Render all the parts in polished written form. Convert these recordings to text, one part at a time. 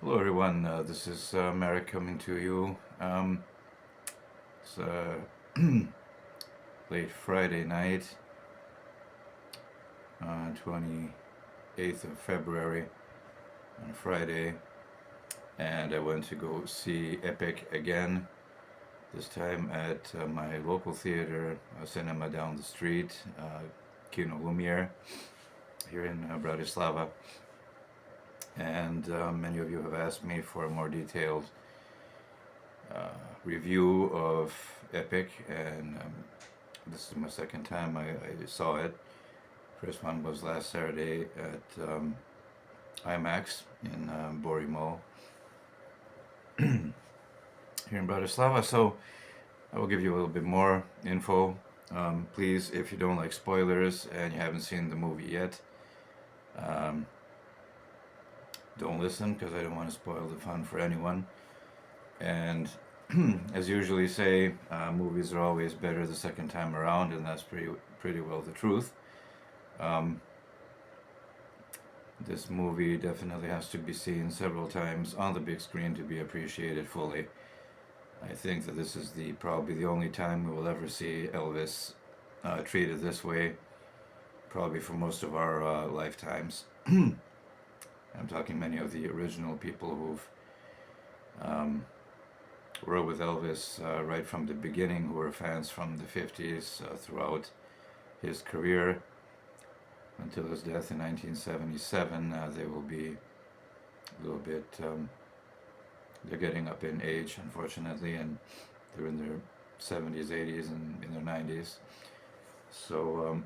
Hello everyone, this is MAREK coming to you. It's late Friday night, 28th of February on Friday, and I went to go see EPiC again, this time at my local theater, cinema down the street, Kino Lumiere, here in Bratislava. And many of you have asked me for a more detailed review of EPiC, and this is my second time I saw it. First one was last Saturday at IMAX in Borimo here in Bratislava. So I will give you a little bit more info. Please, if you don't like spoilers and you haven't seen the movie yet, don't listen, because I don't want to spoil the fun for anyone. And as usually say, movies are always better the second time around, and that's pretty well the truth. This movie definitely has to be seen several times on the big screen to be appreciated fully. I think that this is probably the only time we will ever see Elvis treated this way, probably for most of our lifetimes. I'm talking many of the original people who've were with Elvis right from the beginning, who were fans from the 50s throughout his career until his death in 1977. They will be a little bit, they're getting up in age, unfortunately, and they're in their 70s, 80s, and in their 90s. So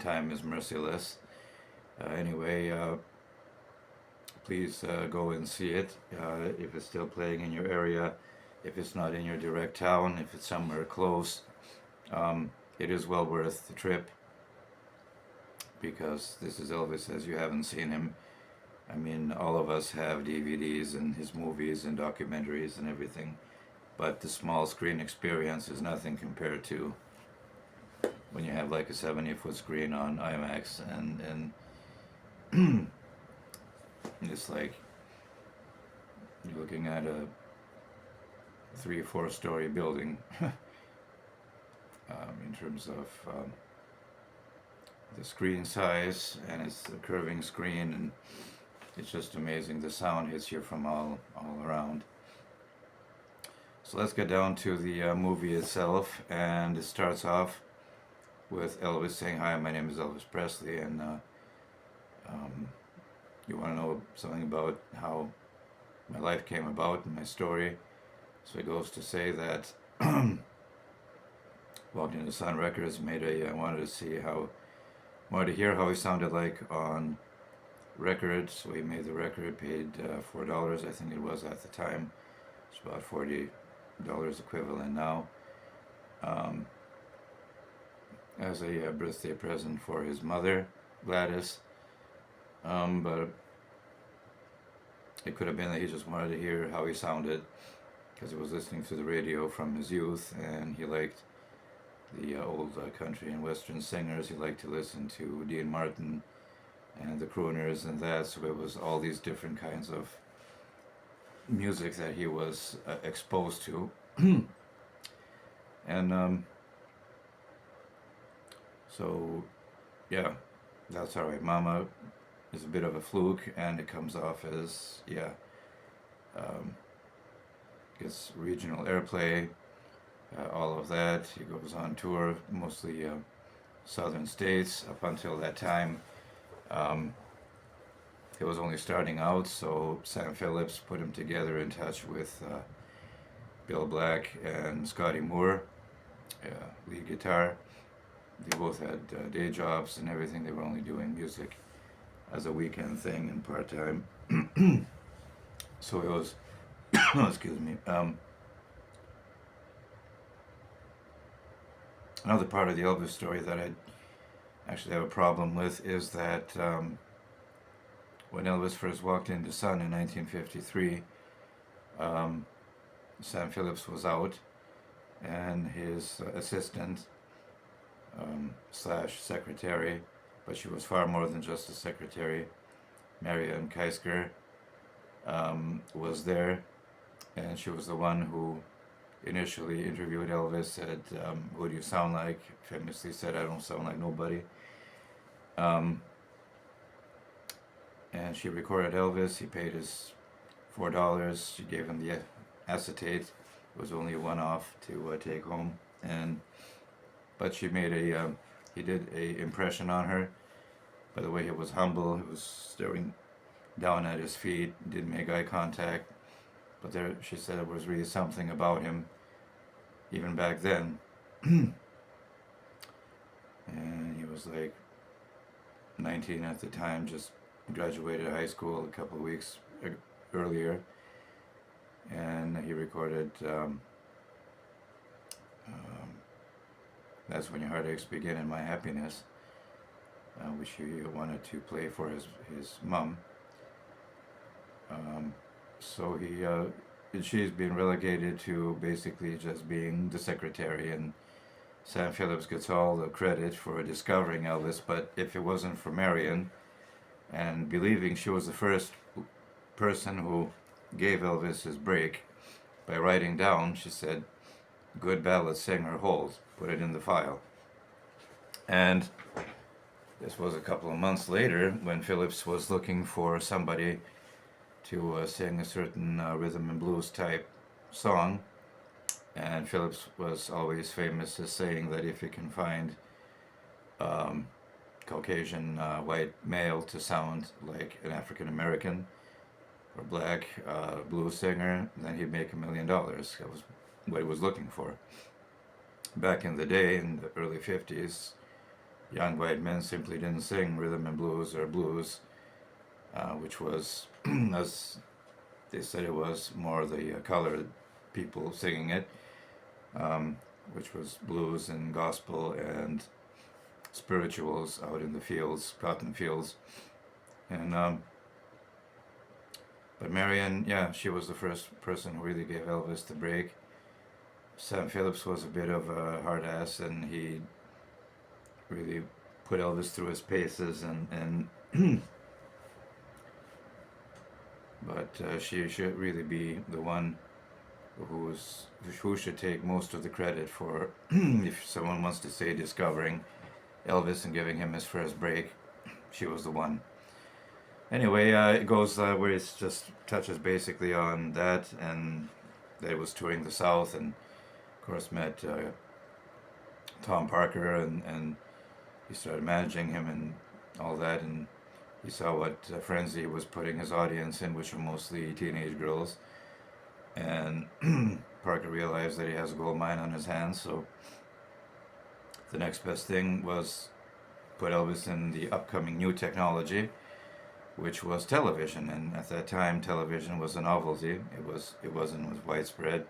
time is merciless. Anyway, please go and see it if it's still playing in your area, if it's not in your direct town, if it's somewhere close. It is well worth the trip, because this is Elvis as you haven't seen him. I mean, all of us have DVDs and his movies and documentaries and everything, but the small screen experience is nothing compared to when you have like a 70-foot screen on IMAX, and it's like you're looking at a 3 or 4 story building in terms of the screen size, and it's a curving screen, and it's just amazing. The sound hits you from all around. So let's get down to the movie itself, and it starts off with Elvis saying, "Hi, my name is Elvis Presley," and you want to know something about how my life came about and my story. So he goes to say that Walked into Sun Records, I wanted to hear how he sounded like on record, so he made the record, paid $4, I think it was at the time. It's about $40 equivalent now, as a birthday present for his mother, Gladys. But it could have been that he just wanted to hear how he sounded, because he was listening to the radio from his youth, and he liked the old country and western singers. He liked to listen to Dean Martin and the crooners and that, so it was all these different kinds of music that he was exposed to. And so yeah, that's all right. Mama is a bit of a fluke, and it comes off as, gets regional airplay, all of that. He goes on tour, mostly southern states up until that time. He was only starting out, so Sam Phillips put him together in touch with Bill Black and Scotty Moore, lead guitar. They both had day jobs and everything. They were only doing music as a weekend thing and part-time. So it was, excuse me, another part of the Elvis story that I actually have a problem with is that when Elvis first walked into Sun in 1953, Sam Phillips was out, and his assistant slash secretary, but she was far more than just a secretary, Marianne Keisker, was there, and she was the one who initially interviewed Elvis, said, "Who do you sound like?" Famously said, "I don't sound like nobody." Um, and she recorded Elvis. He paid his $4. She gave him the acetate. It was only a one-off to take home, and but she made he did a impression on her. By the way, he was humble. He was staring down at his feet. Didn't make eye contact. But there, she said, it was really something about him, even back then. And he was like 19 at the time, just graduated high school a couple of weeks earlier, and he recorded That's When Your Heartaches Begin and My Happiness, which he wanted to play for his mom. So she's been relegated to basically just being the secretary, and Sam Phillips gets all the credit for discovering Elvis. But if it wasn't for Marion and believing she was the first person who gave Elvis his break by writing down, she said, "Good ballad singer holds, put it in the file." And this was a couple of months later when Phillips was looking for somebody to sing a certain rhythm and blues type song. And Phillips was always famous as saying that if you can find Caucasian white male to sound like an African American or black blues singer, then he'd make $1 million. That was what he was looking for. Back in the day, in the early 50s, young white men simply didn't sing rhythm and blues or blues, which was, as they said, it was more the colored people singing it, which was blues and gospel and spirituals out in the fields, cotton fields. And but Marion, yeah, she was the first person who really gave Elvis the break. Sam Phillips was a bit of a hard ass, and he really put Elvis through his paces, and but she should really be the one who should take most of the credit for, if someone wants to say, discovering Elvis and giving him his first break. She was the one. Anyway, it goes where it just touches basically on that, and that he was touring the South, and of course met Tom Parker, and he started managing him and all that, and he saw what frenzy he was putting his audience in, which were mostly teenage girls, and Parker realized that he has a gold mine on his hands, so the next best thing was put Elvis in the upcoming new technology, which was television. And at that time, television was a novelty. It wasn't as widespread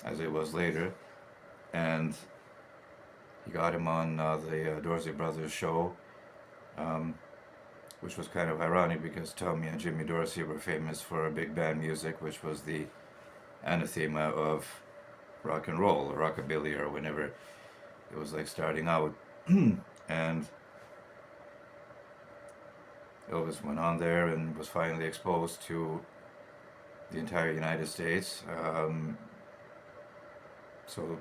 as it was later. And he got him on the Dorsey Brothers show, which was kind of ironic because Tommy and Jimmy Dorsey were famous for big band music, which was the anathema of rock and roll, or rockabilly, or whenever it was like starting out. And Elvis went on there and was finally exposed to the entire United States, so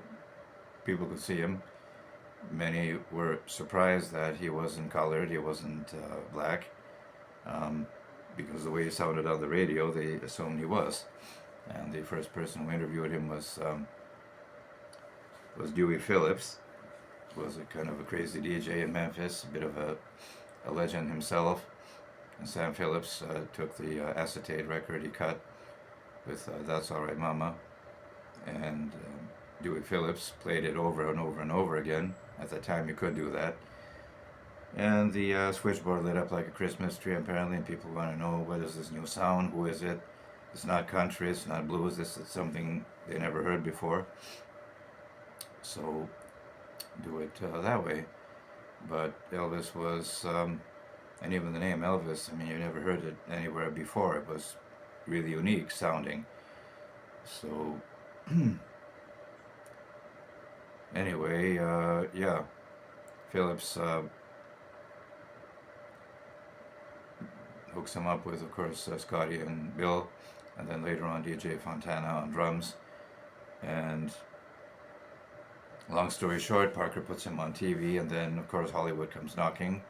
people could see him. Many were surprised that he wasn't colored, he wasn't black, because the way he sounded on the radio, they assumed he was. And the first person who interviewed him was Dewey Phillips, who was a kind of a crazy DJ in Memphis, a bit of a legend himself. And Sam Phillips took the acetate record he cut with That's All Right Mama, and Dewey Phillips played it over and over and over again. At that time you could do that. And the switchboard lit up like a Christmas tree apparently, and people want to know, what is this new sound, who is it? It's not country, it's not blues, this is something they never heard before. So do it that way. But Elvis was, and even the name Elvis, I mean, you never heard it anywhere before. It was really unique sounding. So anyway, yeah, Phillips hooks him up with, of course, Scotty and Bill, and then later on DJ Fontana on drums. And long story short, Parker puts him on TV, and then of course Hollywood comes knocking.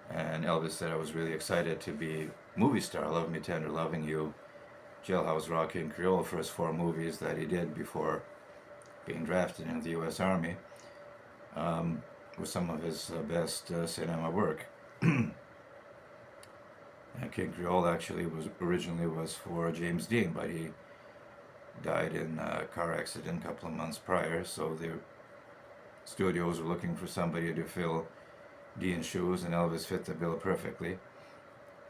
And Elvis said, I was really excited to be movie star, Love Me Tender, Loving You, Jailhouse Rock, and Creole, first 4 movies that he did before being drafted into the U.S. Army, with some of his best cinema work. And King Creole actually originally was for James Dean, but he died in a car accident a couple of months prior, so the studios were looking for somebody to fill Dean's shoes, and Elvis fit the bill perfectly.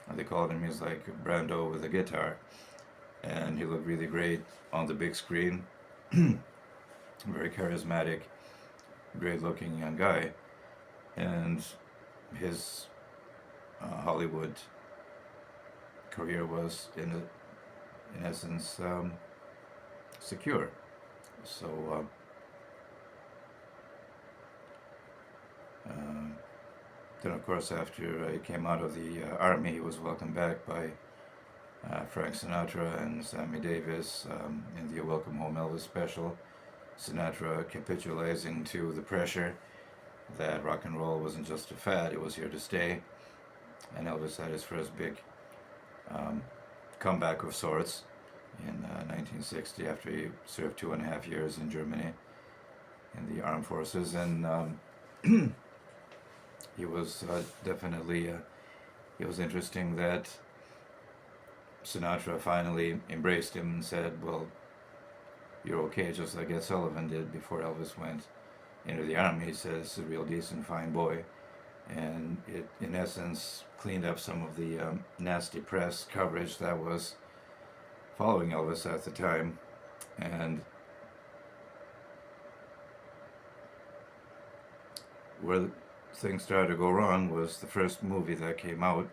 And they called him, he's like Brando with a guitar, and he looked really great on the big screen. Very charismatic, great looking young guy, and his Hollywood career was in essence secure. So then of course after he came out of the army, he was welcomed back by Frank Sinatra and Sammy Davis in the Welcome Home Elvis special. Sinatra capitulating to the pressure that rock and roll wasn't just a fad, it was here to stay. And Elvis had his first big comeback of sorts in 1960 after he served 2.5 years in Germany in the armed forces. And he was definitely, it was interesting that Sinatra finally embraced him and said, well, you're okay, just like Ed Sullivan did before Elvis went into the army. He says, it's a real decent, fine boy. And it, in essence, cleaned up some of the nasty press coverage that was following Elvis at the time. And where things started to go wrong was the first movie that came out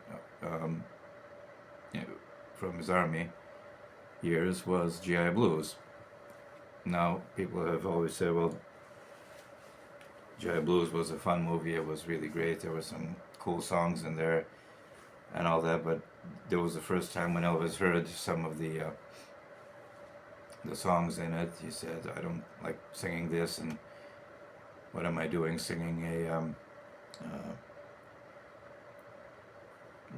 from his army years was G.I. Blues. Now, people have always said, well, G.I. Blues was a fun movie, it was really great, there were some cool songs in there and all that, but there was the first time when Elvis heard some of the songs in it. He said, I don't like singing this, and what am I doing singing a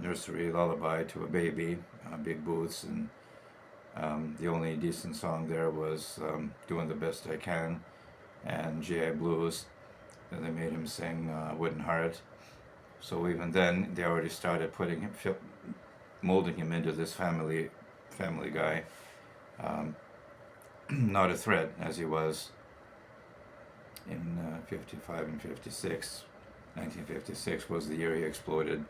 nursery lullaby to a baby, Big Boots, and the only decent song there was Doing the Best I Can and G.I. Blues. Then they made him sing Wooden Heart. So even then, they already started putting him, molding him into this family guy. Not a threat as he was in 55 and 56. 1956 was the year he exploded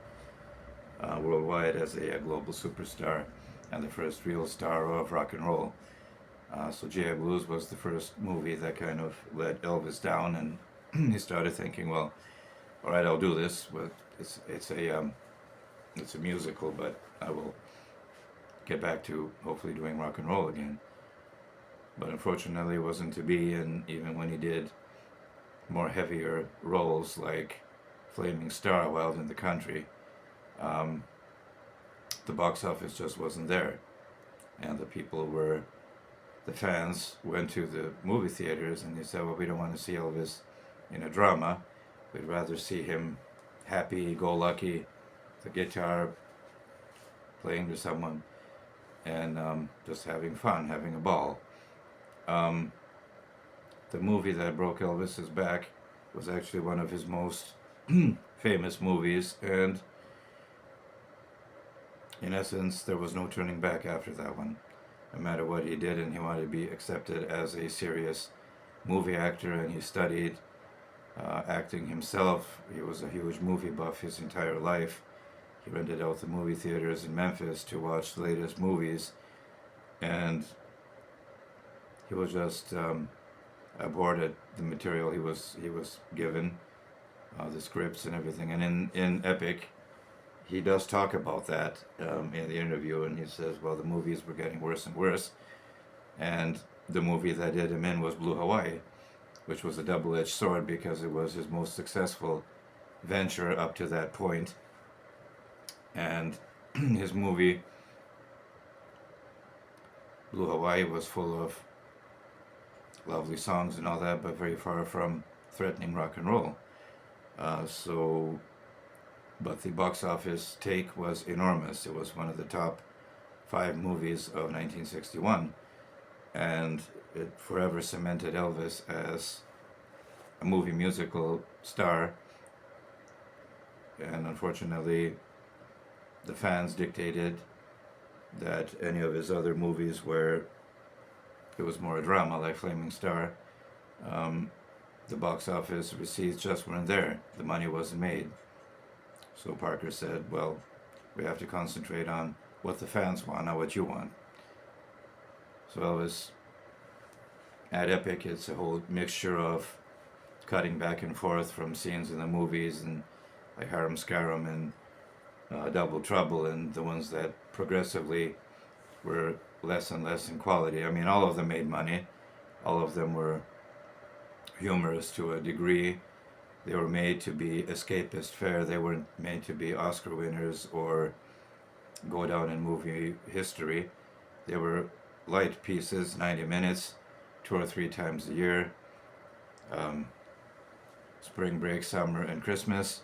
worldwide as a global superstar and the first real star of rock and roll. So G.I. Blues was the first movie that kind of let Elvis down, and he started thinking, well, all right, I'll do this, but it's a musical, but I will get back to hopefully doing rock and roll again. But unfortunately, it wasn't to be, and even when he did more heavier roles like Flaming Star, Wild in the Country, the box office just wasn't there, and the fans went to the movie theaters and they said, well, we don't want to see Elvis in a drama, we'd rather see him happy-go-lucky, the guitar playing to someone, and just having fun, having a ball. The movie that broke Elvis's back was actually one of his most famous movies, and in essence, there was no turning back after that one. No matter what he did, and he wanted to be accepted as a serious movie actor, and he studied acting himself. He was a huge movie buff his entire life. He rented out the movie theaters in Memphis to watch the latest movies, and he was just abhorred at the material he was given, the scripts and everything. And in EPiC, he does talk about that in the interview, and he says, well, the movies were getting worse and worse, and the movie that did him in was Blue Hawaii, which was a double-edged sword because it was his most successful venture up to that point. And his movie Blue Hawaii was full of lovely songs and all that, but very far from threatening rock and roll. So, but the box office take was enormous. It was one of the top 5 movies of 1961, and it forever cemented Elvis as a movie musical star. And unfortunately, the fans dictated that any of his other movies where it was more a drama, like Flaming Star, the box office receipts just weren't there. The money wasn't made. So Parker said, well, we have to concentrate on what the fans want, not what you want. So Elvis, at EPiC, it's a whole mixture of cutting back and forth from scenes in the movies and like Harum Scarum and Double Trouble, and the ones that progressively were less and less in quality. I mean, all of them made money. All of them were humorous to a degree. They were made to be escapist fare. They weren't made to be Oscar winners or go down in movie history. They were light pieces, 90 minutes, 2 or 3 times a year. Spring break, summer, and Christmas.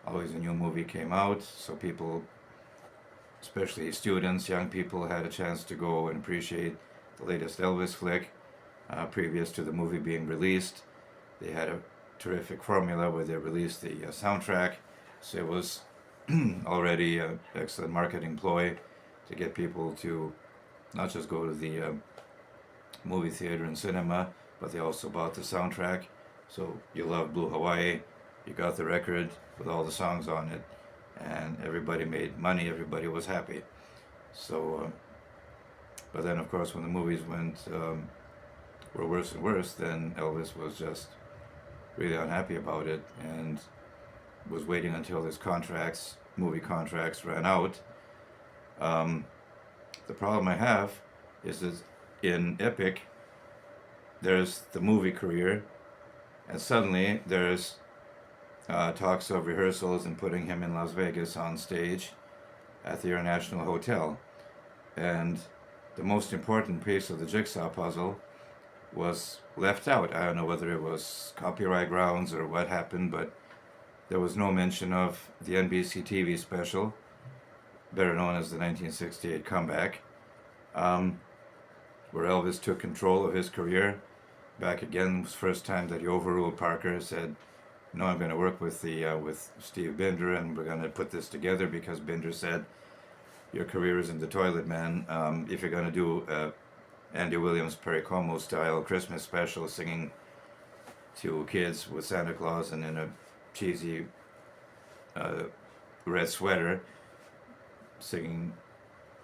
Always a new movie came out, so people, especially students, young people, had a chance to go and appreciate the latest Elvis flick previous to the movie being released. They had a terrific formula where they released the soundtrack, so it was already an excellent marketing ploy to get people to not just go to the movie theater and cinema, but they also bought the soundtrack. So you love Blue Hawaii, you got the record with all the songs on it, and everybody made money, everybody was happy. So, but then of course when the movies were worse and worse, then Elvis was just really unhappy about it and was waiting until his movie contracts ran out. The problem I have is that in EPiC, there's the movie career, and suddenly there's talks of rehearsals and putting him in Las Vegas on stage at the International Hotel. And the most important piece of the jigsaw puzzle was left out. I don't know whether it was copyright grounds or what happened, but there was no mention of the NBC TV special, better known as the 1968 comeback, where Elvis took control of his career. Back again, it was the first time that he overruled Parker, said, no, I'm going to work with Steve Binder, and we're going to put this together, because Binder said, your career is in the toilet, man. If you're going to do Andy Williams, Perry Como style Christmas special, singing to kids with Santa Claus and in a cheesy red sweater, singing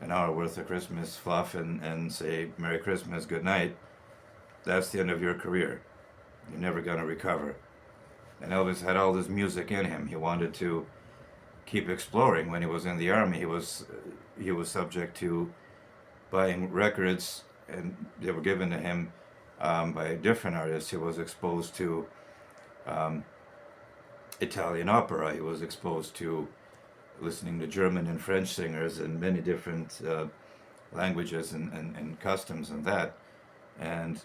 an hour worth of Christmas fluff and say Merry Christmas, good night, that's the end of your career. You're never going to recover. And Elvis had all this music in him. He wanted to keep exploring. When he was in the army, he was subject to buying records, and they were given to him by different artists. He was exposed to Italian opera. He was exposed to listening to German and French singers and many different languages and customs and that. And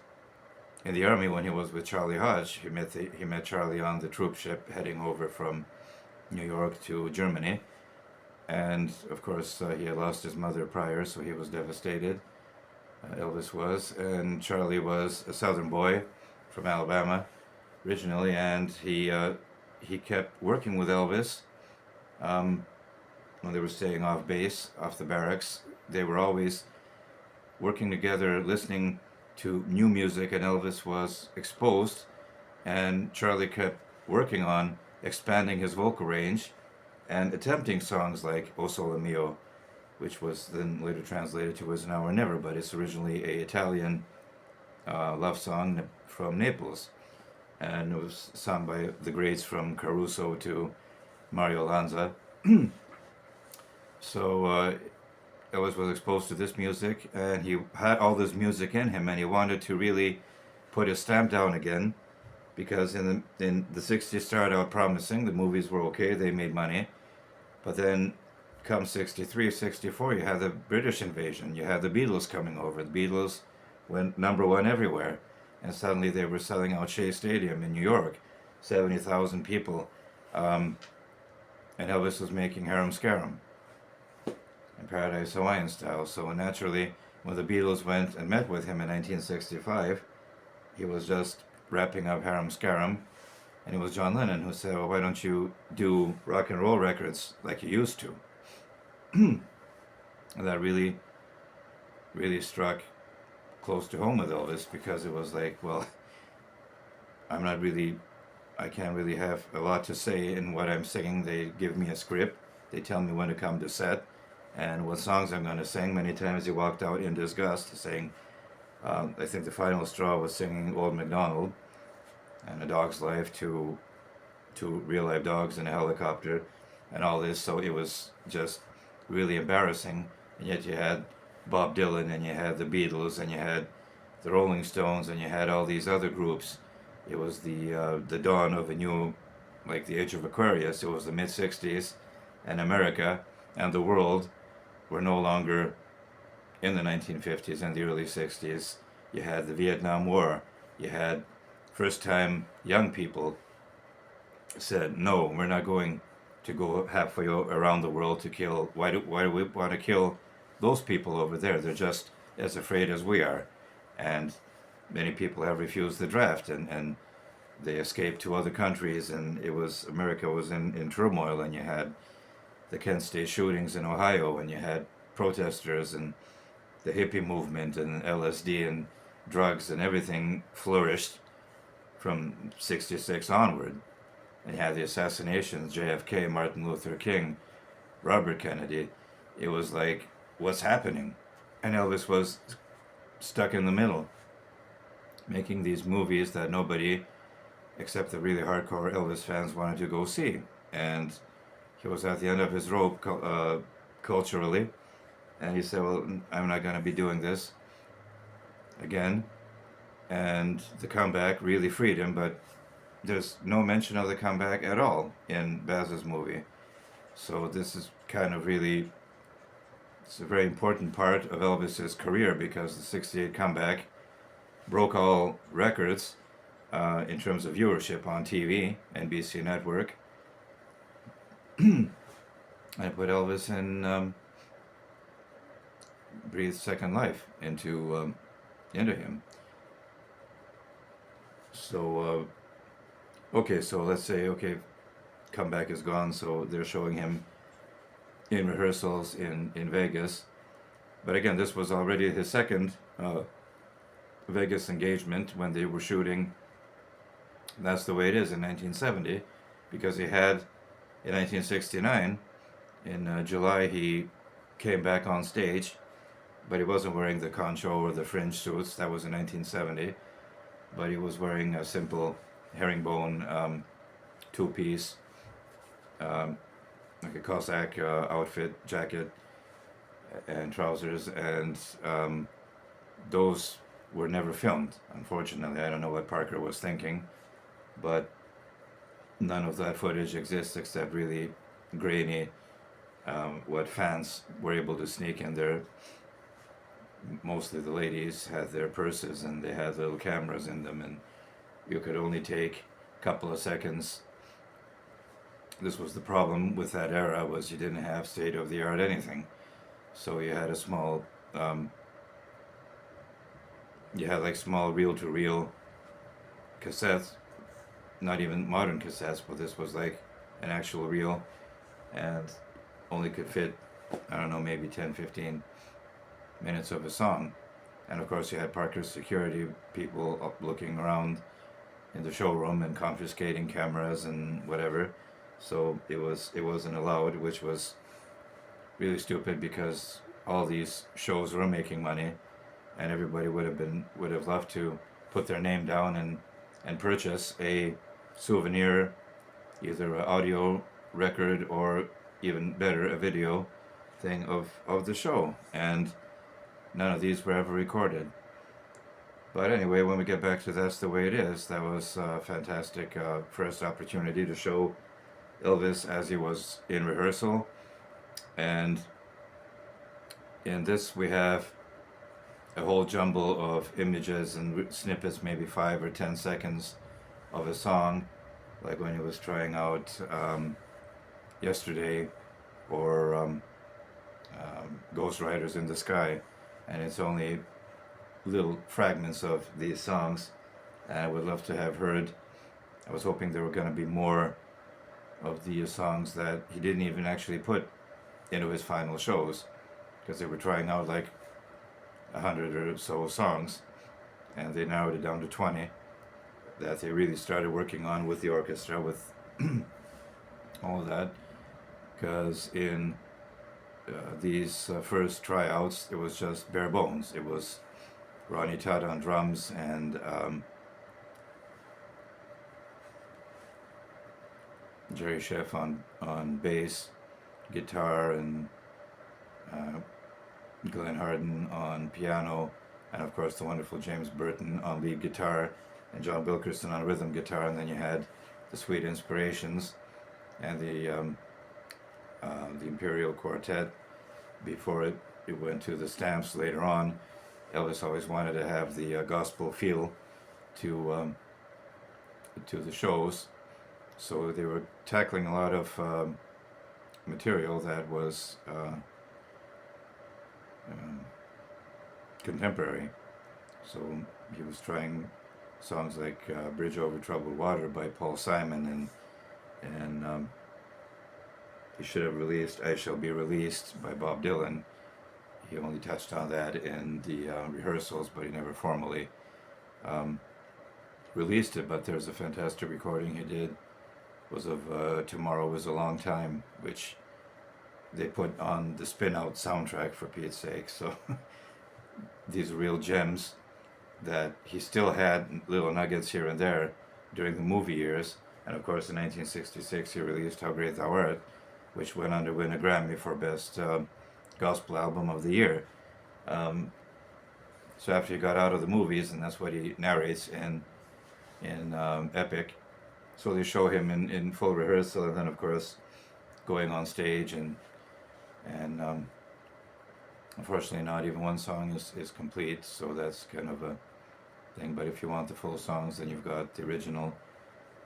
in the army, when he was with Charlie Hodge, he met Charlie on the troop ship heading over from New York to Germany. And of course, he had lost his mother prior, so he was devastated. Elvis was, and Charlie was a Southern boy from Alabama originally, and he kept working with Elvis when they were staying off base, off the barracks. They were always working together, listening to new music, and Elvis was exposed, and Charlie kept working on expanding his vocal range and attempting songs like O Sole Mio, which was then later translated to Is Now or Never, but it's originally an Italian love song from Naples, and it was sung by the greats from Caruso to Mario Lanza. So Elvis was exposed to this music, and he had all this music in him, and he wanted to really put his stamp down again, because in the 60s started out promising. The movies were okay, they made money, but then come 63, 64, you had the British invasion. You had the Beatles coming over. The Beatles went #1 everywhere. And suddenly they were selling out Shea Stadium in New York, 70,000 people. Um, and Elvis was making Harem Scarum in Paradise Hawaiian style. So naturally, when the Beatles went and met with him in 1965, he was just wrapping up Harem Scarum. And it was John Lennon who said, well, why don't you do rock and roll records like you used to? And that really, really struck close to home with Elvis, because it was like, well, I can't really have a lot to say in what I'm singing. They give me a script. They tell me when to come to set and what songs I'm going to sing. Many times he walked out in disgust saying, I think the final straw was singing Old MacDonald and A Dog's Life to real life dogs in a helicopter and all this. So it was just really embarrassing. And yet you had Bob Dylan and you had the Beatles and you had the Rolling Stones and you had all these other groups. It was the dawn of a new, like the age of Aquarius. It was the mid-60s, and America and the world were no longer in the 1950s and the early 60s. You had the Vietnam War. You had first time young people said, no, we're not going to go halfway around the world to kill. Why do we want to kill those people over there? They're just as afraid as we are. And many people have refused the draft, and they escaped to other countries, and America was in turmoil, and you had the Kent State shootings in Ohio, and you had protesters and the hippie movement and LSD and drugs and everything flourished from 66 onward. And you had the assassinations, JFK, Martin Luther King, Robert Kennedy. It was like, what's happening? And Elvis was stuck in the middle, making these movies that nobody except the really hardcore Elvis fans wanted to go see. And he was at the end of his rope culturally, and he said, well, I'm not going to be doing this again. And the comeback really freed him, but there's no mention of the comeback at all in Baz's movie. So this is kind of really, it's a very important part of Elvis's career, because the 68 comeback broke all records in terms of viewership on TV, NBC network. I put Elvis in, breathed second life into him. So, okay, so let's say, okay, comeback is gone, so they're showing him in rehearsals in Vegas. But again, this was already his second Vegas engagement when they were shooting That's the Way It Is in 1970, because he had, in 1969, in July, he came back on stage, but he wasn't wearing the concho or the fringe suits. That was in 1970, but he was wearing a simple herringbone two-piece, like a Cossack outfit, jacket, and trousers, and those were never filmed, unfortunately. I don't know what Parker was thinking, but none of that footage exists except really grainy, what fans were able to sneak in there. Mostly the ladies had their purses and they had little cameras in them, and you could only take a couple of seconds. This was the problem with that era, was you didn't have state-of-the-art anything. So you had a small, you had like small reel-to-reel cassettes, not even modern cassettes, but this was like an actual reel, and only could fit, I don't know, maybe 10, 15 minutes of a song. And of course you had Parker's security people up looking around in the showroom and confiscating cameras and whatever. So it wasn't allowed, which was really stupid, because all these shows were making money, and everybody would have loved to put their name down and purchase a souvenir, either an audio record or even better, a video thing of the show. And none of these were ever recorded. But anyway, when we get back to That's the Way It Is, that was a fantastic first opportunity to show Elvis as he was in rehearsal. And in this we have a whole jumble of images and snippets, maybe 5 or 10 seconds of a song, like when he was trying out yesterday, or Ghost Riders in the Sky, and it's only little fragments of these songs. And I would love to have heard. I was hoping there were going to be more of the songs that he didn't even actually put into his final shows, because they were trying out like 100 or so songs, and they narrowed it down to 20 that they really started working on with the orchestra, with all of that. Because in these first tryouts, it was just bare bones. It was Ronnie Todd on drums and Jerry Sheff on bass, guitar, and Glenn Harden on piano, and of course the wonderful James Burton on lead guitar, and John Wilkerson on rhythm guitar, and then you had the Sweet Inspirations and the Imperial Quartet before it went to the Stamps later on. Elvis always wanted to have the gospel feel to the shows, so they were tackling a lot of material that was contemporary. So he was trying songs like Bridge Over Troubled Water by Paul Simon, and he should have released I Shall Be Released by Bob Dylan. He only touched on that in the rehearsals, but he never formally released it. But there's a fantastic recording he did, was of Tomorrow Was a Long Time, which they put on the Spin Out soundtrack, for Pete's sake. So these are real gems that he still had little nuggets here and there during the movie years. And of course in 1966 he released How Great Thou Art, which went on to win a Grammy for Best Gospel Album of the Year. So after he got out of the movies, and that's what he narrates in EPiC, so they show him in full rehearsal, and then of course going on stage, and unfortunately not even one song is complete, so that's kind of a thing. But if you want the full songs, then you've got the original.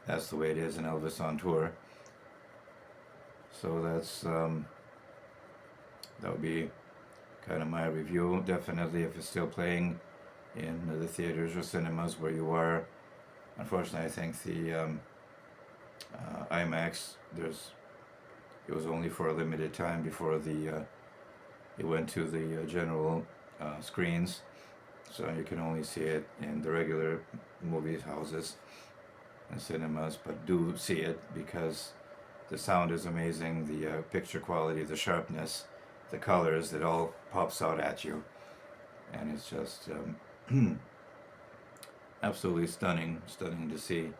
That's the Way It Is in Elvis on Tour. So that's that would be kind of my review. Definitely, if it's still playing in the theaters or cinemas where you are. Unfortunately, I think the IMAX, it was only for a limited time before it went to the general screens, so you can only see it in the regular movie houses and cinemas. But do see it, because the sound is amazing, the picture quality, the sharpness, the colors, it all pops out at you, and it's just absolutely stunning to see.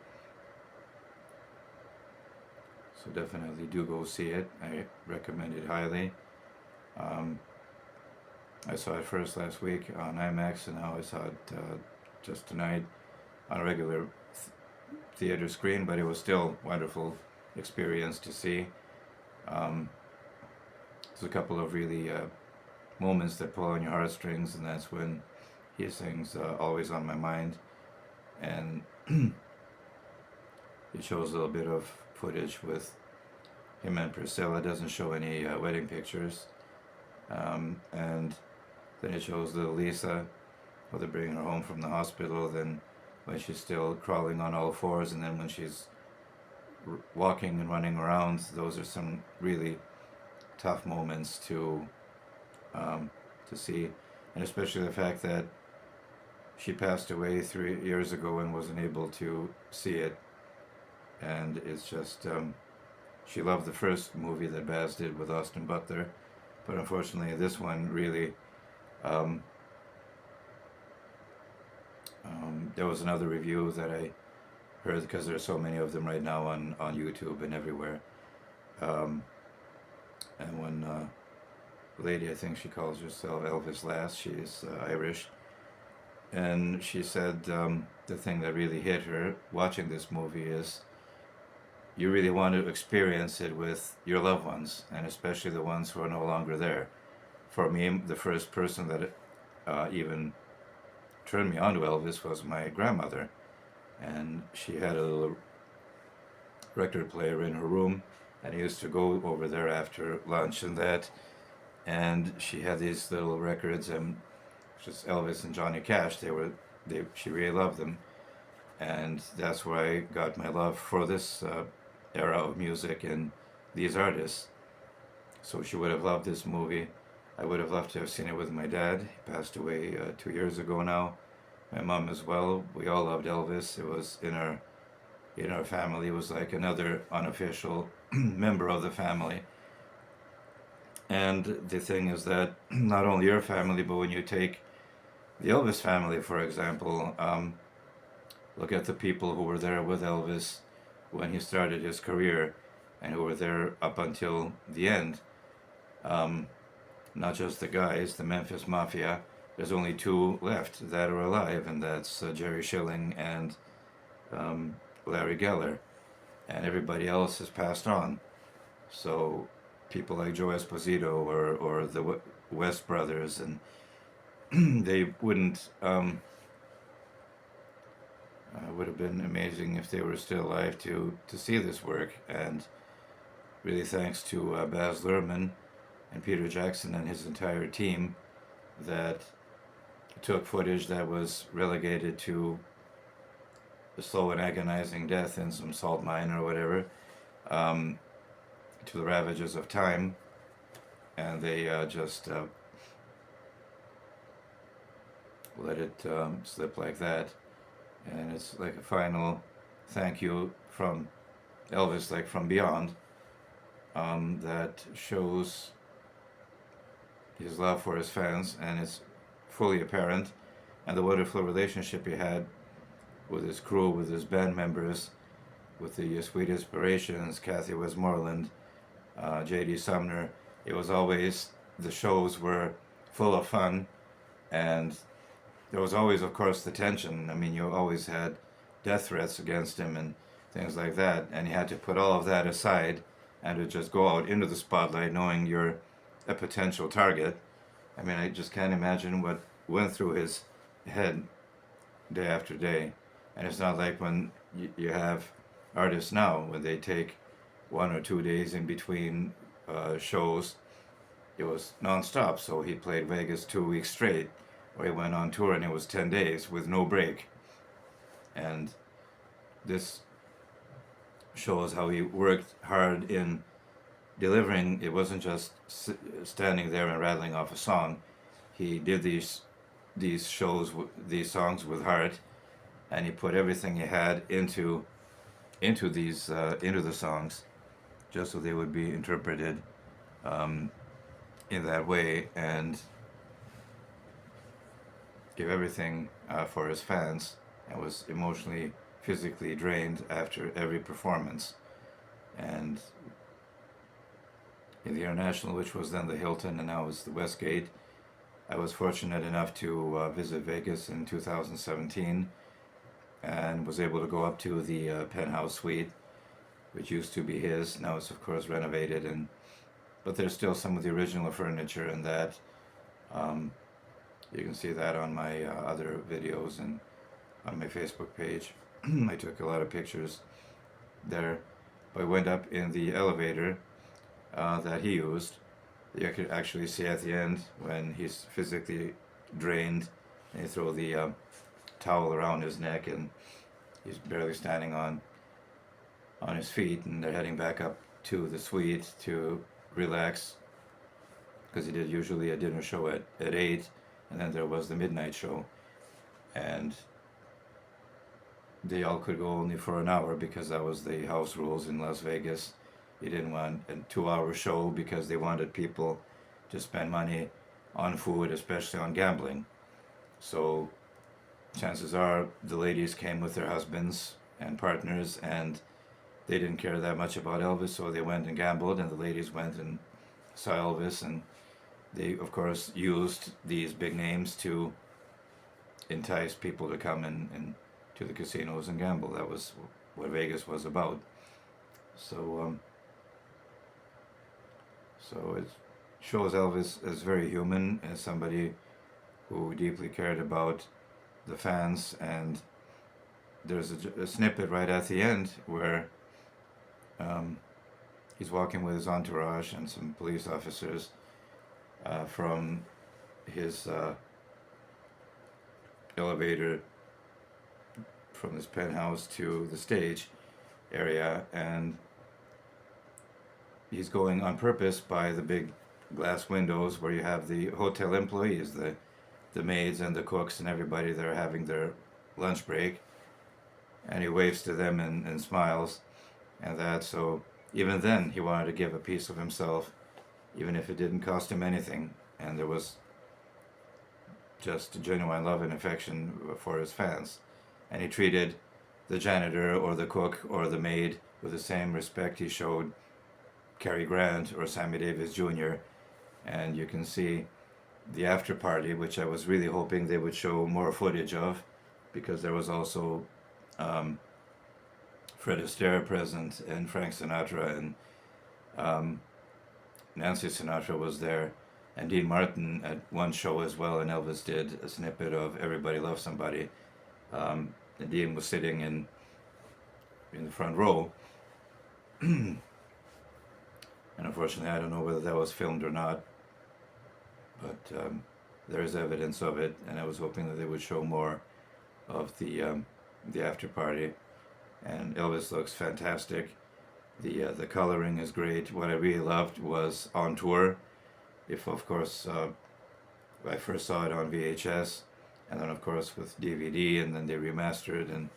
So definitely do go see it. I recommend it highly. I saw it first last week on IMAX, and now I saw it just tonight on a regular theater screen, but it was still a wonderful experience to see. There's a couple of really moments that pull on your heartstrings, and that's when he sings Always on My Mind, and it shows a little bit of footage with him and Priscilla. It doesn't show any wedding pictures, and then it shows little Lisa, how they're bringing her home from the hospital, then when she's still crawling on all fours, and then when she's walking and running around. Those are some really tough moments to see, and especially the fact that she passed away 3 years ago and wasn't able to see it. And it's just she loved the first movie that Baz did with Austin Butler, but unfortunately this one really there was another review that I heard, because there are so many of them right now on YouTube and everywhere, and when lady, I think she calls herself Elvis Lass, she is Irish, and she said the thing that really hit her watching this movie is you really want to experience it with your loved ones, and especially the ones who are no longer there. For me, the first person that even turned me on to Elvis was my grandmother, and she had a little record player in her room, and I used to go over there after lunch and that, and she had these little records, and just Elvis and Johnny Cash. She really loved them, and that's where I got my love for this era of music and these artists. So she would have loved this movie. I would have loved to have seen it with my dad. He passed away 2 years ago now. My mom as well. We all loved Elvis. It was in our family. It was like another unofficial member of the family. And the thing is that not only your family, but when you take the Elvis family, for example, look at the people who were there with Elvis when he started his career and who were there up until the end. Not just the guys, the Memphis Mafia. There's only two left that are alive, and that's Jerry Schilling and Larry Geller. And everybody else has passed on. So people like Joe Esposito or the West Brothers, and they wouldn't. Would have been amazing if they were still alive to see this work. And really, thanks to Baz Luhrmann and Peter Jackson and his entire team that took footage that was relegated to a slow and agonizing death in some salt mine or whatever, to the ravages of time, and they just let it slip like that. And it's like a final thank you from Elvis, like from beyond, that shows his love for his fans, and it's fully apparent, and the wonderful relationship he had with his crew, with his band members, with the Sweet Inspirations, Kathy Westmoreland, J.D. Sumner. It was always, the shows were full of fun, and there was always, of course, the tension. I mean, you always had death threats against him and things like that, and he had to put all of that aside and to just go out into the spotlight knowing you're a potential target. I mean, I just can't imagine what went through his head day after day. And it's not like when you have artists now, when they take 1 or 2 days in between shows. It was non-stop, so he played Vegas 2 weeks straight, or he went on tour and it was 10 days with no break. And this shows how he worked hard in delivering. It wasn't just standing there and rattling off a song. He did these shows, these songs with heart, and he put everything he had into the songs, just so they would be interpreted in that way, and give everything for his fans, and was emotionally, physically drained after every performance. And in the International, which was then the Hilton and now is the Westgate, I was fortunate enough to visit Vegas in 2017 and was able to go up to the penthouse suite, which used to be his. Now it's of course renovated, but there's still some of the original furniture in that. You can see that on my other videos and on my Facebook page. I took a lot of pictures there. But I went up in the elevator that he used. You could actually see at the end when he's physically drained, and you throw the towel around his neck and he's barely standing on his feet, and they're heading back up to the suite to relax, because he did usually a dinner show at 8, and then there was the midnight show, and they all could go only for an hour because that was the house rules in Las Vegas. You didn't want a 2-hour show because they wanted people to spend money on food, especially on gambling. So chances are the ladies came with their husbands and partners, and they didn't care that much about Elvis, so they went and gambled, and the ladies went and saw Elvis, and they of course used these big names to entice people to come and to the casinos and gamble. That was what Vegas was about. So so it shows Elvis as very human, as somebody who deeply cared about the fans. And there's a snippet right at the end where um, he's walking with his entourage and some police officers from his elevator from his penthouse to the stage area, and he's going on purpose by the big glass windows where you have the hotel employees, the maids and the cooks and everybody that are having their lunch break, and he waves to them and smiles and that. So even then he wanted to give a piece of himself, even if it didn't cost him anything, and there was just genuine love and affection for his fans. And he treated the janitor or the cook or the maid with the same respect he showed Cary Grant or Sammy Davis Jr. And you can see the after party, which I was really hoping they would show more footage of, because there was also Fred Astaire present and Frank Sinatra, and Nancy Sinatra was there, and Dean Martin at one show as well, and Elvis did a snippet of Everybody Loves Somebody. And Dean was sitting in the front row. And unfortunately, I don't know whether that was filmed or not, but there is evidence of it, and I was hoping that they would show more of the after party. And Elvis looks fantastic. The coloring is great. What I really loved was on tour. If of course I first saw it on VHS, and then of course with DVD, and then they remastered,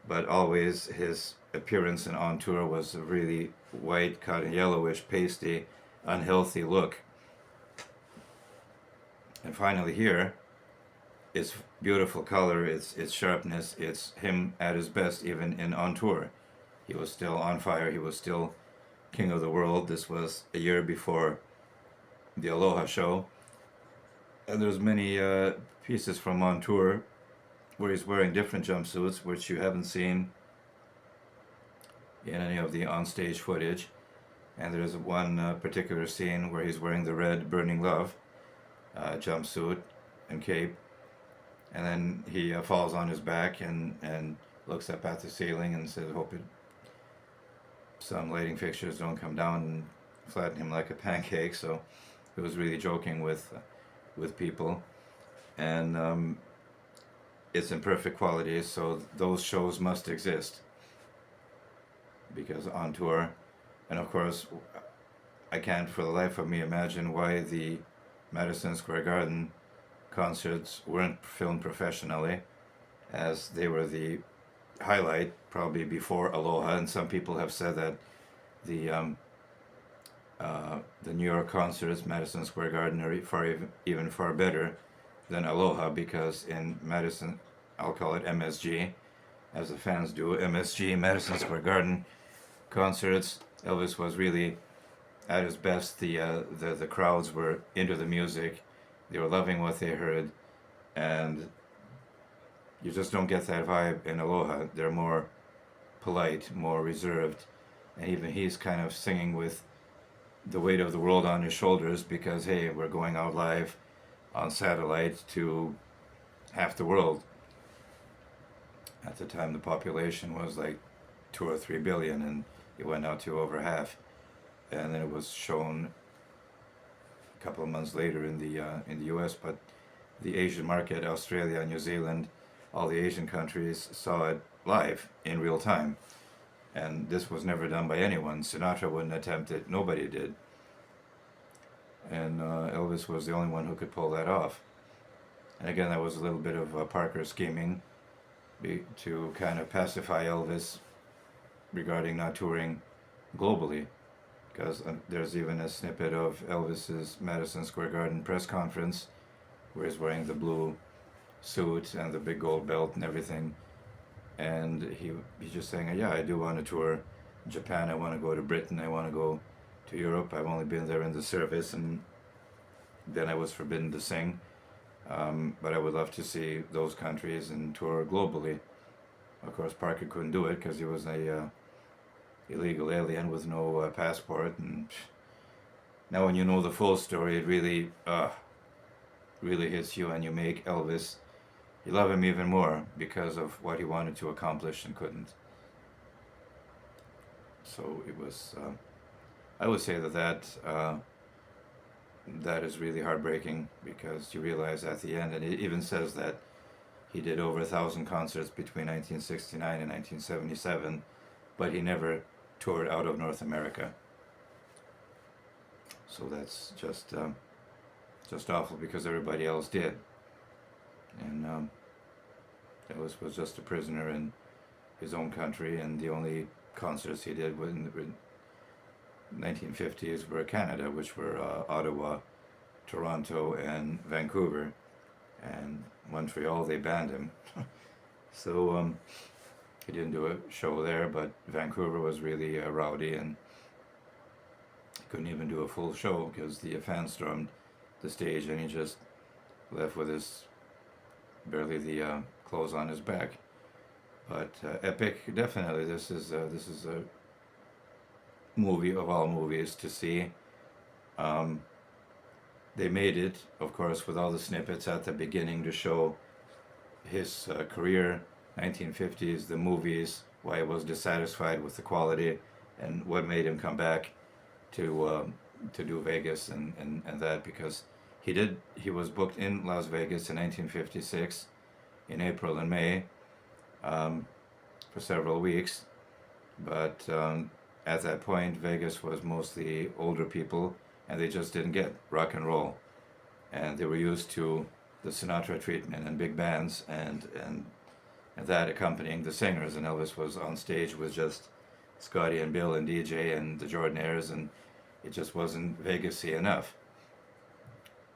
but always his appearance and on tour was a really white, kind of yellowish, pasty, unhealthy look. And finally here, it's beautiful color, it's sharpness, it's him at his best even in on tour. He was still on fire, he was still king of the world. This was a year before the Aloha show. And there's many pieces from on tour where he's wearing different jumpsuits, which you haven't seen in any of the onstage footage. And there's one particular scene where he's wearing the red Burning Love jumpsuit and cape. And then he falls on his back and looks up at the ceiling and says, hope some lighting fixtures don't come down and flatten him like a pancake. So he was really joking with people. And it's in perfect quality, so those shows must exist, because on tour. And of course, I can't for the life of me imagine why the Madison Square Garden concerts weren't filmed professionally, as they were the highlight probably before Aloha. And some people have said that the New York concerts, Madison Square Garden, are even far better than Aloha, because in Madison, I'll call it MSG, as the fans do, MSG, Madison Square Garden concerts, Elvis was really at his best. The crowds were into the music, they were loving what they heard, and you just don't get that vibe in Aloha. They're more polite, more reserved, and even he's kind of singing with the weight of the world on his shoulders, because hey, we're going out live on satellite to half the world. At the time, the population was like 2 or 3 billion, and it went out to over half. And then it was shown a couple of months later in the U.S. But the Asian market, Australia, New Zealand, all the Asian countries saw it live in real time. And this was never done by anyone. Sinatra wouldn't attempt it. Nobody did. And Elvis was the only one who could pull that off. And again, that was a little bit of Parker scheming to kind of pacify Elvis regarding not touring globally. Because there's even a snippet of Elvis's Madison Square Garden press conference where he's wearing the blue suit and the big gold belt and everything. And he's just saying, yeah, I do want to tour Japan, I want to go to Britain, I want to go to Europe. I've only been there in the service, and then I was forbidden to sing. But I would love to see those countries and tour globally. Of course, Parker couldn't do it because he was a illegal alien with no passport. And now when you know the full story, it really hits you, and you make Elvis, you love him even more because of what he wanted to accomplish and couldn't. So it was, I would say that is really heartbreaking, because you realize at the end, and it even says that he did over 1,000 concerts between 1969 and 1977, but he never toured out of North America. So that's just awful, because everybody else did. And Elvis was just a prisoner in his own country, and the only concerts he did were in the 1950s were Canada, which were Ottawa, Toronto, and Vancouver. And Montreal, they banned him. So he didn't do a show there, but Vancouver was really rowdy, and he couldn't even do a full show because the fans stormed the stage, and he just left with his barely the clothes on his back. But EPiC, definitely, this is a movie of all movies to see. They made it, of course, with all the snippets at the beginning to show his career, 1950s, the movies, why he was dissatisfied with the quality, and what made him come back to do Vegas and that, because he was booked in Las Vegas in 1956 in April and May for several weeks, but at that point Vegas was mostly older people, and they just didn't get rock and roll, and they were used to the Sinatra treatment and big bands and that accompanying the singers, and Elvis was on stage with just Scotty and Bill and DJ and the Jordanaires, and it just wasn't Vegas-y enough.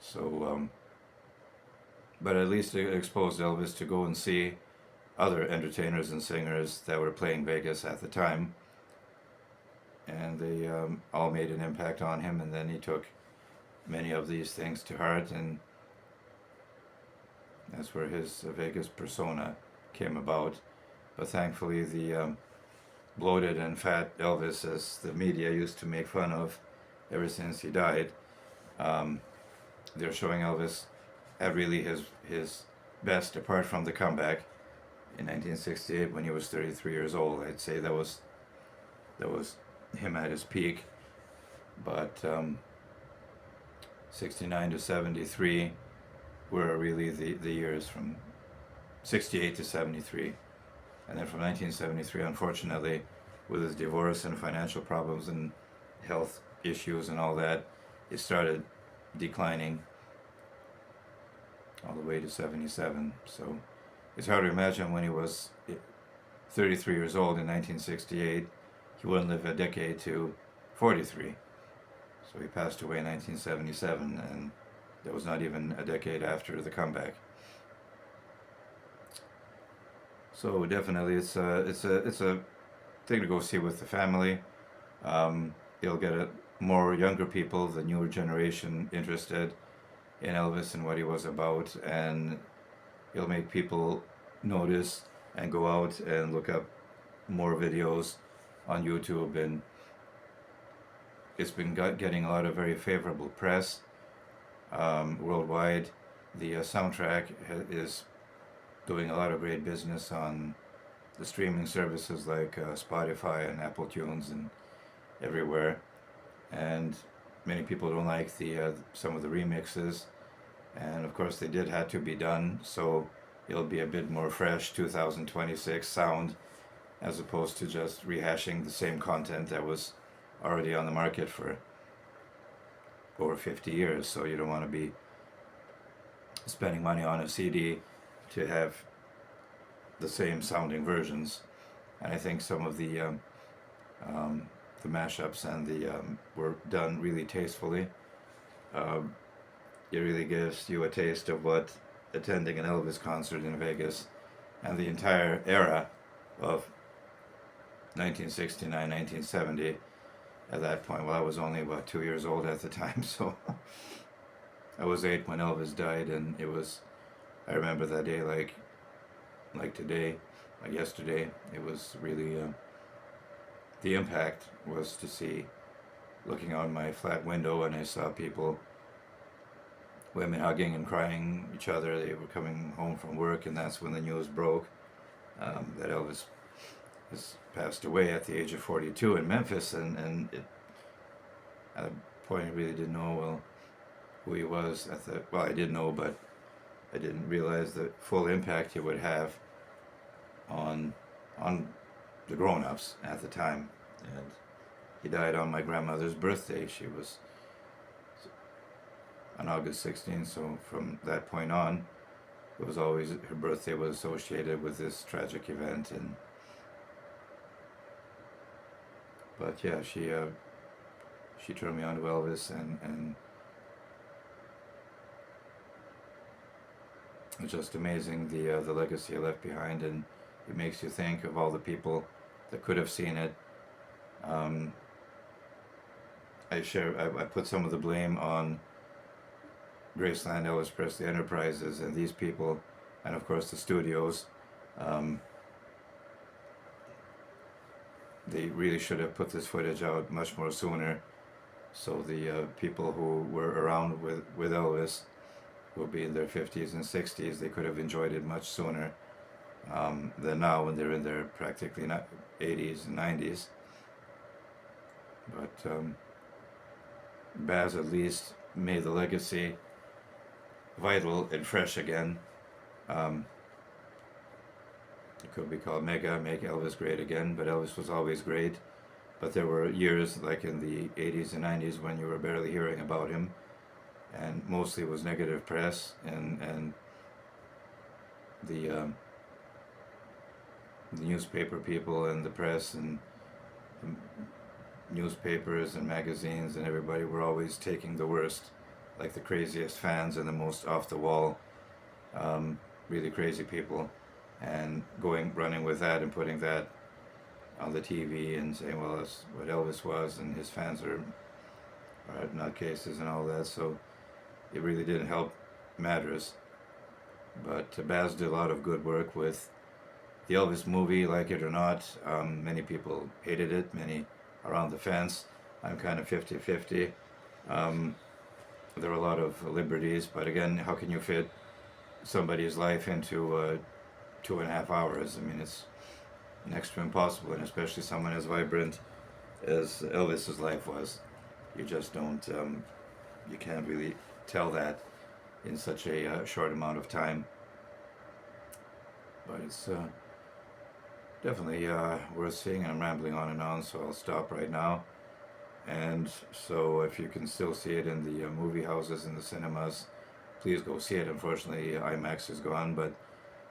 So but at least it exposed Elvis to go and see other entertainers and singers that were playing Vegas at the time, and they all made an impact on him, and then he took many of these things to heart, and that's where his Vegas persona came about. But thankfully the bloated and fat Elvis, as the media used to make fun of ever since he died, they're showing Elvis at really his best, apart from the comeback in 1968 when he was 33 years old. I'd say that was him at his peak. But 69 to 73 were really the years from 68 to 73. And then from 1973, unfortunately, with his divorce and financial problems and health issues and all that, it started declining all the way to 77. So it's hard to imagine when he was 33 years old in 1968, he wouldn't live a decade to 43. So he passed away in 1977, and that was not even a decade after the comeback. So definitely, it's a thing to go see with the family. You'll get more younger people, the newer generation, interested in Elvis and what he was about, and it'll make people notice and go out and look up more videos on YouTube, and it's been getting a lot of very favorable press worldwide. The soundtrack is doing a lot of great business on the streaming services like Spotify and Apple Tunes and everywhere, and many people don't like the some of the remixes, and of course they did have to be done, so it'll be a bit more fresh 2026 sound, as opposed to just rehashing the same content that was already on the market for over 50 years. So you don't want to be spending money on a CD to have the same sounding versions. And I think some of the mashups and the were done really tastefully. It really gives you a taste of what attending an Elvis concert in Vegas and the entire era of 1969, 1970. At that point, well, I was only about 2 years old at the time, so I was 8 when Elvis died, and I remember that day like today, like yesterday. It was really the impact was to see, looking out my flat window, and I saw people, women hugging and crying each other. They were coming home from work, and that's when the news broke that Elvis has passed away at the age of 42 in Memphis, and at a point I really didn't know who he was. I thought, well, I did know, but I didn't realize the full impact he would have on the grown-ups at the time. And he died on my grandmother's birthday. She was on August 16th, so from that point on, it was always, her birthday was associated with this tragic event. And but yeah, she turned me on to Elvis, and it's just amazing the legacy he left behind, and it makes you think of all the people that could have seen it. I put some of the blame on Graceland Elvis Presley Enterprises and these people, and of course the studios. They really should have put this footage out much more sooner, so the people who were around with Elvis will be in their 50s and 60s. They could have enjoyed it much sooner than now when they're in their practically 80s and 90s. But Baz at least made the legacy vital and fresh again. It could be called Make Elvis Great Again, but Elvis was always great. But there were years, like in the 80s and 90s, when you were barely hearing about him, and mostly it was negative press, and the newspaper people and the press and the newspapers and magazines and everybody were always taking the worst, like the craziest fans and the most off-the-wall, really crazy people, and running with that and putting that on the TV and saying, well, that's what Elvis was, and his fans are nutcases and all that. So it really didn't help matters. But Baz did a lot of good work with the Elvis movie, like it or not. Many people hated it, many are on the fence. I'm kind of 50-50. There were a lot of liberties, but again, how can you fit somebody's life into 2.5 hours? I mean, it's next to impossible, and especially someone as vibrant as Elvis's life was. You just don't, you can't really tell that in such a short amount of time. But it's definitely worth seeing, and I'm rambling on and on, so I'll stop right now. And so if you can still see it in the movie houses and the cinemas, please go see it. Unfortunately, IMAX is gone, but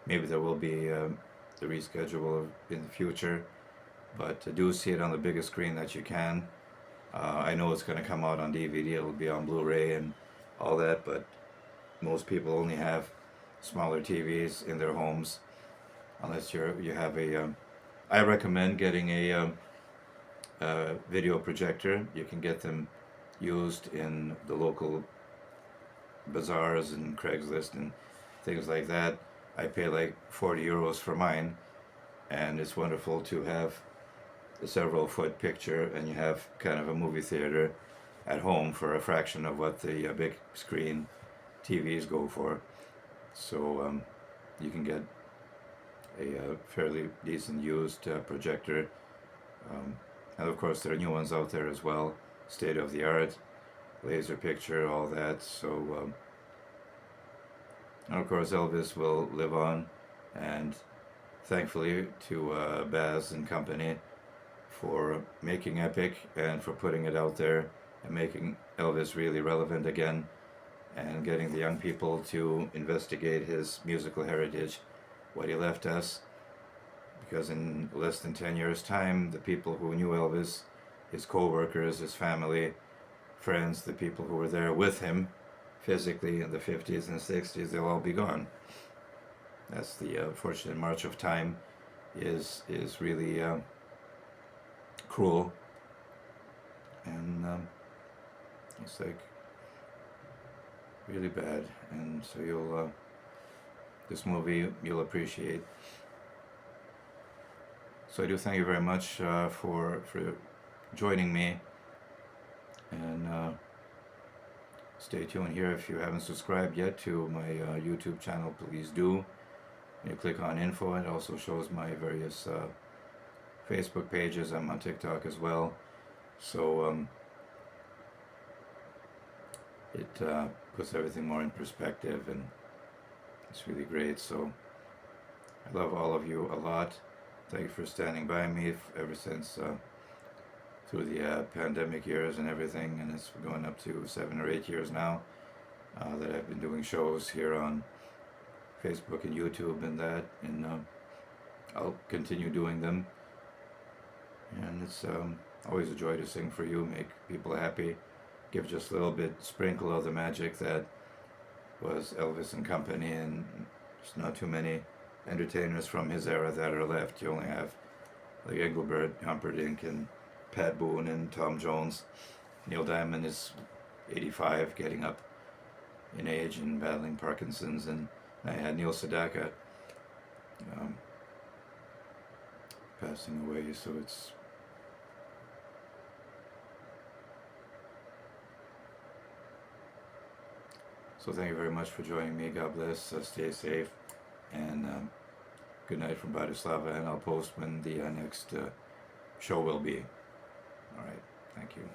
maybe there will be the reschedule in the future. But do see it on the biggest screen that you can. I know it's going to come out on DVD, it'll be on Blu-ray and all that, but most people only have smaller TVs in their homes, unless you have a... I recommend getting a video projector. You can get them used in the local bazaars and Craigslist and things like that. I pay like 40 euros for mine, and it's wonderful to have a several foot picture, and you have kind of a movie theater at home for a fraction of what the big screen TVs go for. So you can get a fairly decent used projector. And of course there are new ones out there as well, state of the art, laser picture, all that. So and of course Elvis will live on, and thankfully to Baz and company for making EPiC and for putting it out there and making Elvis really relevant again, and getting the young people to investigate his musical heritage, what he left us. Because in less than 10 years' time, the people who knew Elvis, his co-workers, his family, friends, the people who were there with him physically in the 50s and 60s, they'll all be gone. That's the unfortunate march of time. Is really cruel, and it's like really bad. And so you'll this movie you'll appreciate. So I do thank you very much for joining me, and stay tuned here. If you haven't subscribed yet to my YouTube channel, please do. You click on info, and it also shows my various Facebook pages. I'm on TikTok as well, so it puts everything more in perspective, and it's really great. So I love all of you a lot. Thank you for standing by me ever since through the pandemic years and everything, and it's going up to 7 or 8 years now that I've been doing shows here on Facebook and YouTube and that, and I'll continue doing them. And it's always a joy to sing for you, make people happy, give just a little bit sprinkle of the magic that was Elvis and company, and there's not too many entertainers from his era that are left. You only have like Engelbert Humperdinck and Pat Boone and Tom Jones. Neil Diamond is 85, getting up in age and battling Parkinson's, and I had Neil Sedaka passing away, so it's so thank you very much for joining me. God bless, stay safe, and good night from Bratislava, and I'll post when the next show will be. Alright, thank you.